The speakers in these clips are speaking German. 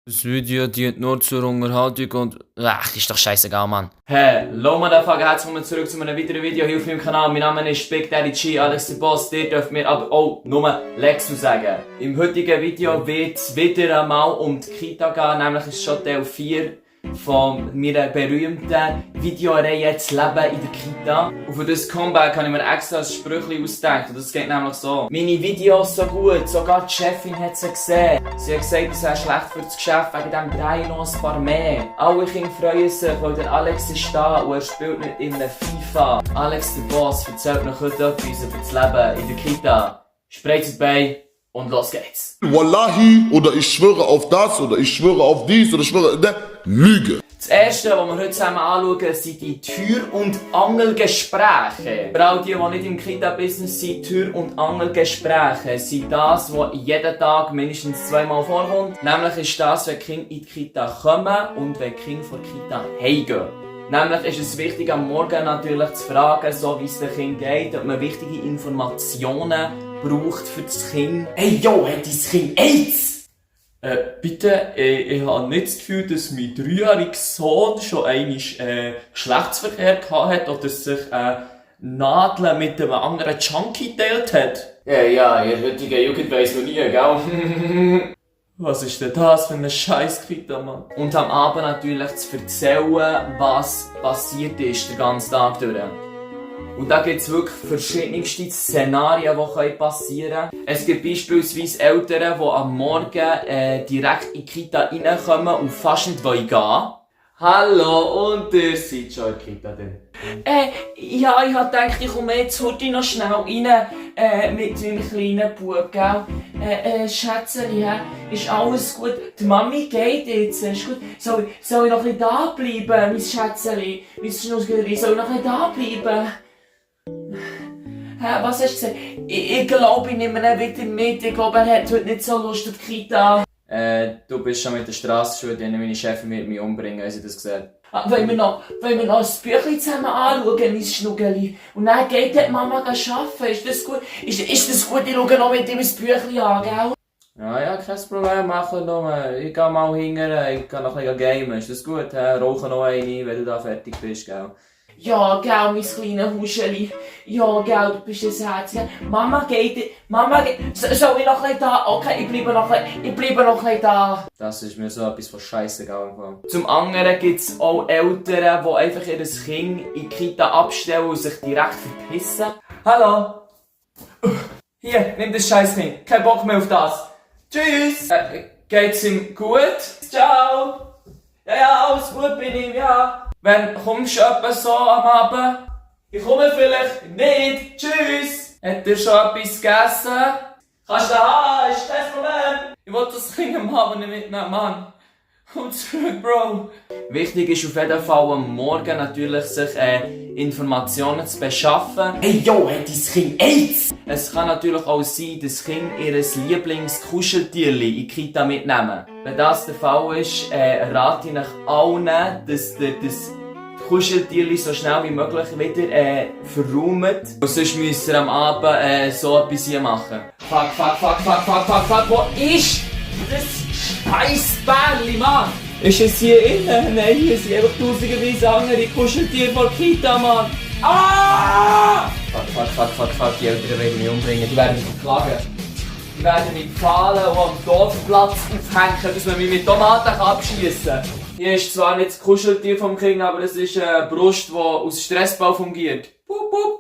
Das Video dient nur zur Unterhaltung und... Ach, ist doch scheißegal, Mann. Hello, Motherfucker, herzlich willkommen zurück zu einem weiteren Video hier auf meinem Kanal. Mein Name ist Big Daddy G, Alex der Boss. Ihr dürft mir aber auch nur Lexu sagen. Im heutigen Video wird es wieder einmal um die Kita gehen, nämlich ist schon Teil 4 von meiner berühmten Videoreihe «Das Leben in der Kita». Und für das Comeback habe ich mir extra ein Sprüchlein ausgedacht. Und das geht nämlich so: Meine Videos so gut, sogar die Chefin hat sie gesehen. Sie hat gesagt, es wäre schlecht für das Geschäft, wegen dem drei noch ein paar mehr. Alle Kinder freuen sich, weil der Alex ist da und er spielt nicht in einem FIFA. Alex der Boss erzählt noch heute etwas über das Leben in der Kita. Spreizt bei und los geht's. Wallahi, oder ich schwöre auf das, oder ich schwöre auf dies, oder ich schwöre... Lüge. Das erste, was wir heute zusammen anschauen, sind die Tür- und Angelgespräche. Für all die nicht im Kita-Business sind, Tür- und Angelgespräche sind das, was jeden Tag mindestens zweimal vorkommt. Nämlich ist das, wenn die Kinder in die Kita kommen und wenn die Kinder von der Kita heimgehen. Nämlich ist es wichtig, am Morgen natürlich zu fragen, so wie es dem Kind geht, ob man wichtige Informationen braucht für das Kind. Hey, yo, hat dein Kind AIDS? Bitte, ich habe nicht das Gefühl, dass mein 3-jähriger Sohn schon einmal Geschlechtsverkehr gehabt hat oder sich Nadeln mit einem anderen Junkie geteilt hat. Ja, in der heutigen Jugend weiss man nie, gell? Was ist denn das für eine Scheiß-Kita, Mann? Und am Abend natürlich zu erzählen, was passiert ist, den ganzen Tag durch. Und da gibt es wirklich verschiedenste Szenarien, die passieren können. Es gibt beispielsweise Eltern, die am Morgen direkt in die Kita reinkommen und fast nicht gehen wollen. Hallo, und ihr seid schon in der Kita denn? Ja, ich hab gedacht, ich komme jetzt heute noch schnell rein mit meinem kleinen Bub, gell? Schätzeli, ist alles gut? Die Mami geht jetzt, ist gut? Soll ich noch ein bisschen da bleiben, mein Schätzeli? Mein Schnussgeli, soll ich noch ein bisschen da bleiben? Was hast du gesagt? Ich glaube, ich nehme ihn wieder mit. Ich glaube, er hat heute nicht so Lust auf die Kita. Du bist schon mit der Strassenschule, meine Chefin wird mich umbringen, wenn sie das gesagt. Wollen wir noch ein Büchlein zusammen anschauen, mein Schnuggeli? Und dann geht die Mama arbeiten. Ist das gut? Ist das gut? Ich schaue noch mit ihm ein Büchlein an, gell? Ja, kein Problem, machen wir. Ich gehe mal hingern, ich gehe noch ein bisschen gamen. Ist das gut? Rauche noch eine, wenn du da fertig bist, gell? Ja, gell, mein kleines Huscheli. Ja, gell, du bist ein Herz, gell. Mama geht, soll ich noch ein bisschen da? Okay, ich bleibe noch ein bisschen da. Das ist mir so etwas von scheissegal. Zum anderen gibt es auch Eltern, die einfach ihr Kind in die Kita abstellen und sich direkt verpissen. Hallo. Hier, nimm das Scheißkind. Kein Bock mehr auf das. Tschüss. Geht's ihm gut? Ciao. Ja, alles gut bei ihm, ja. Wenn kommst du etwa so am Abend? Ich komme vielleicht nicht. Tschüss. Hat er schon etwas gegessen? Kannst du haben, ist kein Problem. Ich will das Kind am Abend nicht mitnehmen, Mann. Komm zurück, Bro. Wichtig ist auf jeden Fall am Morgen natürlich sich Informationen zu beschaffen. Hey, yo, hat dein Kind AIDS? Es kann natürlich auch sein, dass das Kind ihr Lieblingskuscheltierli in die Kita mitnehmen. Wenn das der Fall ist, rate ich euch allen, dass das Kuscheltierli so schnell wie möglich wieder verräumt. Und sonst müsst ihr am Abend so etwas hier machen. Fuck, wo ist das Scheißbärli, Mann? Ist es hier innen? Nein, hier sind einfach tausenderweise andere Kuscheltiere von Kita, Mann. Ah! Fuck, die Eltern werden mich umbringen. Die werden mich verklagen. Die werden mich Pfahlen und am Dorfplatz aufhängen, dass man mich mit Tomaten abschießen kann. Hier ist zwar nicht das Kuscheltier vom Kind, aber es ist eine Brust, die aus Stressball fungiert. Pup, pup.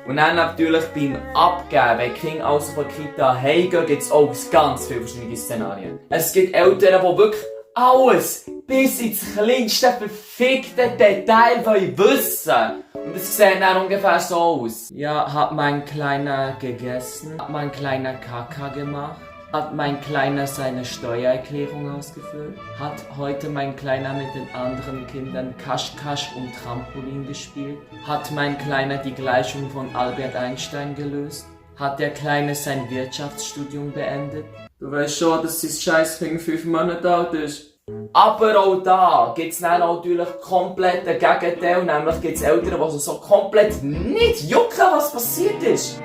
Und dann natürlich beim Abgeben, wenn die Kinder also von Kita heimgehen, gibt es auch ganz viele verschiedene Szenarien. Es gibt Eltern, die wirklich alles bis ins kleinste verfickte Detail wissen. Und es sieht dann ungefähr so aus. Ja, hat mein Kleiner gegessen? Hat mein Kleiner Kaka gemacht? Hat mein Kleiner seine Steuererklärung ausgefüllt? Hat heute mein Kleiner mit den anderen Kindern Kasch-Kasch und Trampolin gespielt? Hat mein Kleiner die Gleichung von Albert Einstein gelöst? Hat der Kleine sein Wirtschaftsstudium beendet? Du weißt schon, dass sein Scheißkind 5 Monate alt ist. Aber auch da gibt es dann natürlich komplett ein Gegenteil, nämlich gibt es Eltern, die so komplett nicht jucken, was passiert ist.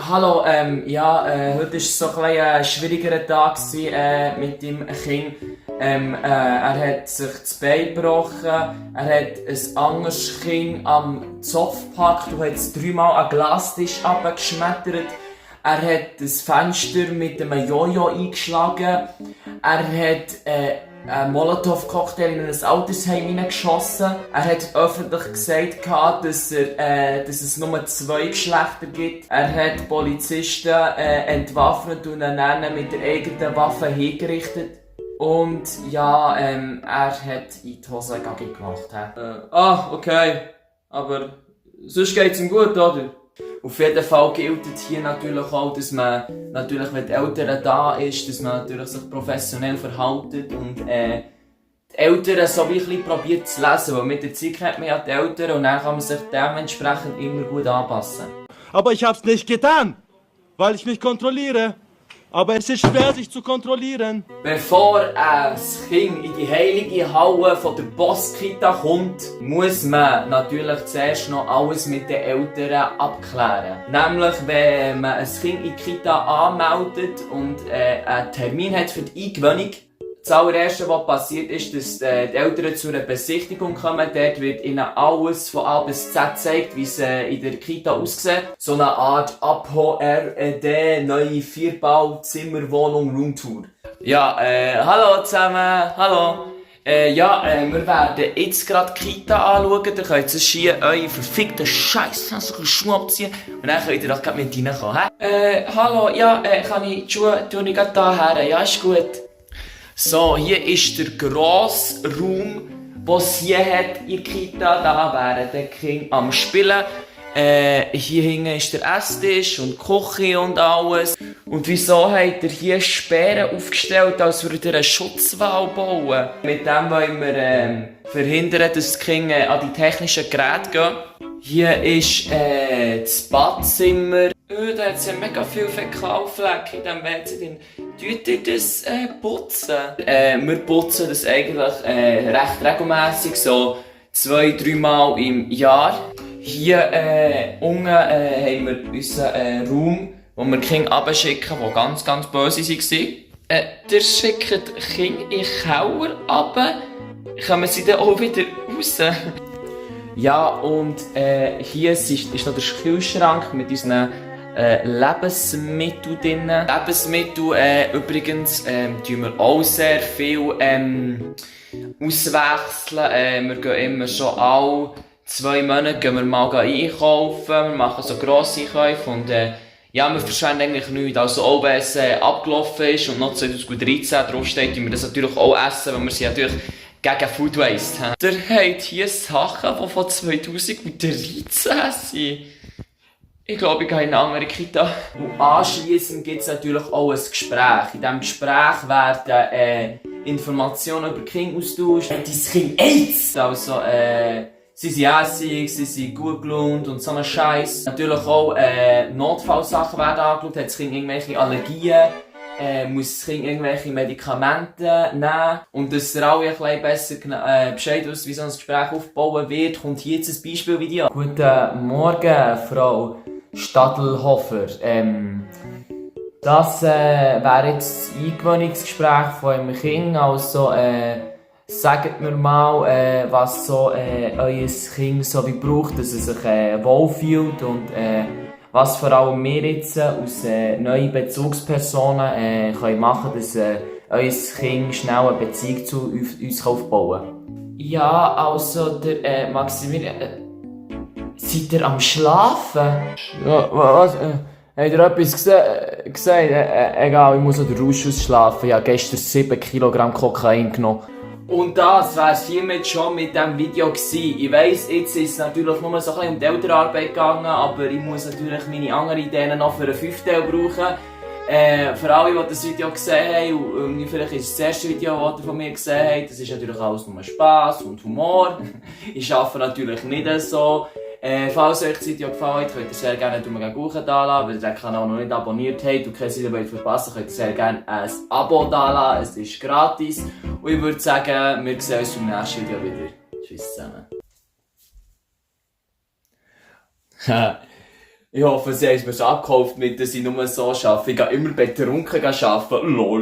Hallo, heute war so ein schwieriger Tag mit dem Kind. Er hat sich das Bein gebrochen, er hat ein anderes Kind am Zopf gepackt und hat es 3-mal an den Glastisch abgeschmettert. Er hat das Fenster mit einem Jojo eingeschlagen. Er hat einen Molotow-Cocktail in ein Altersheim hineingeschossen. Er hat öffentlich gesagt, dass es nur 2 Geschlechter gibt. Er hat Polizisten entwaffnet und dann mit der eigenen Waffe hingerichtet. Und ja, er hat in die Hose gemacht. Okay. Aber sonst geht's ihm gut, oder? Auf jeden Fall gilt hier natürlich auch, dass man natürlich, wenn die Eltern da ist, dass man natürlich sich professionell verhält und die Eltern so wie ein bisschen probiert zu lesen, weil mit der Zeit kennt man ja die Eltern und dann kann man sich dementsprechend immer gut anpassen. Aber ich hab's nicht getan, weil ich mich kontrolliere. Aber es ist schwer, sich zu kontrollieren. Bevor ein Kind in die heilige Halle von der Postkita kommt, muss man natürlich zuerst noch alles mit den Eltern abklären. Nämlich, wenn man ein Kind in die Kita anmeldet und einen Termin hat für die Eingewöhnung. Das allererste, was passiert ist, dass die Eltern zu einer Besichtigung kommen. Dort wird ihnen alles von A bis Z gezeigt, wie es in der Kita aussieht. So eine Art APO-RED, neue Vierbau-Zimmerwohnung Roomtour. Ja, hallo zusammen, hallo. Wir werden jetzt gerade die Kita anschauen. Ihr könnt jetzt hier eure verfickten Scheiße Schuhe abziehen und dann könnt ihr doch gerade mit reinkommen. Hallo, ja, kann ich die Schuhe tue ich gerade da her? Ja, ist gut. So, hier ist der grosse Raum, den es hier hat in der Kita. Da wären die Kinder am Spielen. Hier hinten ist der Esstisch und die Küche und alles. Und wieso habt ihr hier Sperren aufgestellt, als würdet ihr einen Schutzwall bauen? Mit dem wollen wir verhindern, dass die Kinder an die technischen Geräte gehen. Hier ist das Badzimmer. Da hat es ja mega viel Fäkalflecken in diesem WC drin. Tut ihr das putzen? Wir putzen das eigentlich recht regelmässig, so 2-3 Mal im Jahr. Hier unten haben wir unseren Raum, wo wir die Kinder abschicken, die ganz, ganz böse waren. Ihr schickt die Kinder in den Keller runter, kommen sie dann auch wieder raus? Ja, und hier ist noch der Kühlschrank mit unseren Lebensmittel drin. Lebensmittel übrigens tun wir auch sehr viel auswechseln. Wir gehen immer schon alle 2 Monate gehen wir mal einkaufen. Wir machen so grosse Einkäufe und wir verschwenden eigentlich nichts. Also auch wenn es abgelaufen ist und noch 2013 draufsteht, tun wir das natürlich auch essen, weil wir sind natürlich gegen Food Waste. Ihr habt hier Sachen, die von 2013 sind. Ich glaube, ich gehe in eine andere Kita. Und anschliessend gibt es natürlich auch ein Gespräch. In diesem Gespräch werden Informationen über Kinder austauscht. Dein Kind AIDS! Also, sie sind essig, sie sind gut gelaunt und so einen Scheiß. Natürlich auch Notfallsachen werden angeschaut. Hat das Kind irgendwelche Allergien? Muss das Kind irgendwelche Medikamente nehmen? Und dass ihr alle ein bisschen besser Bescheid wisst, wie so ein Gespräch aufgebaut wird, kommt hier jetzt ein Beispielvideo. Guten Morgen, Frau Stadelhofer. Das wäre jetzt das Eingewöhnungsgespräch von einem Kind. Also, sagt mir mal, was so euer Kind so wie braucht, dass es sich wohlfühlt und was vor allem wir jetzt als neue Bezugspersonen können machen, dass euer Kind schnell eine Beziehung zu uns aufbauen kann. Ja, also der Maximilian... seid ihr am Schlafen? Ja, was? Habt ihr etwas gesagt? Egal, ich muss noch den Rausch ausschlafen. Ich habe gestern 7 Kilogramm Kokain genommen. Und das wär's hiermit schon mit diesem Video gewesen. Ich weiss, jetzt ist es natürlich nur so ein bisschen um die Elternarbeit gegangen, aber ich muss natürlich meine anderen Ideen noch für einen 5. Teil brauchen. Für alle, die das Video gesehen haben, und vielleicht ist es das erste Video, das ihr von mir gesehen habt, das ist natürlich alles nur Spass und Humor. Ich arbeite natürlich nicht so. Falls euch das Video gefallen hat, könnt ihr sehr gerne einen Guchen da lassen. Wenn ihr den Kanal noch nicht abonniert habt und kein Video verpassen wollt, könnt ihr sehr gerne ein Abo da lassen. Es ist gratis. Und ich würde sagen, wir sehen uns im nächsten Video wieder. Tschüss zusammen. Ich hoffe, sie haben es mir abgekauft, mit dass ich nur so arbeite. Ich gehe immer betrunken arbeiten. Lol.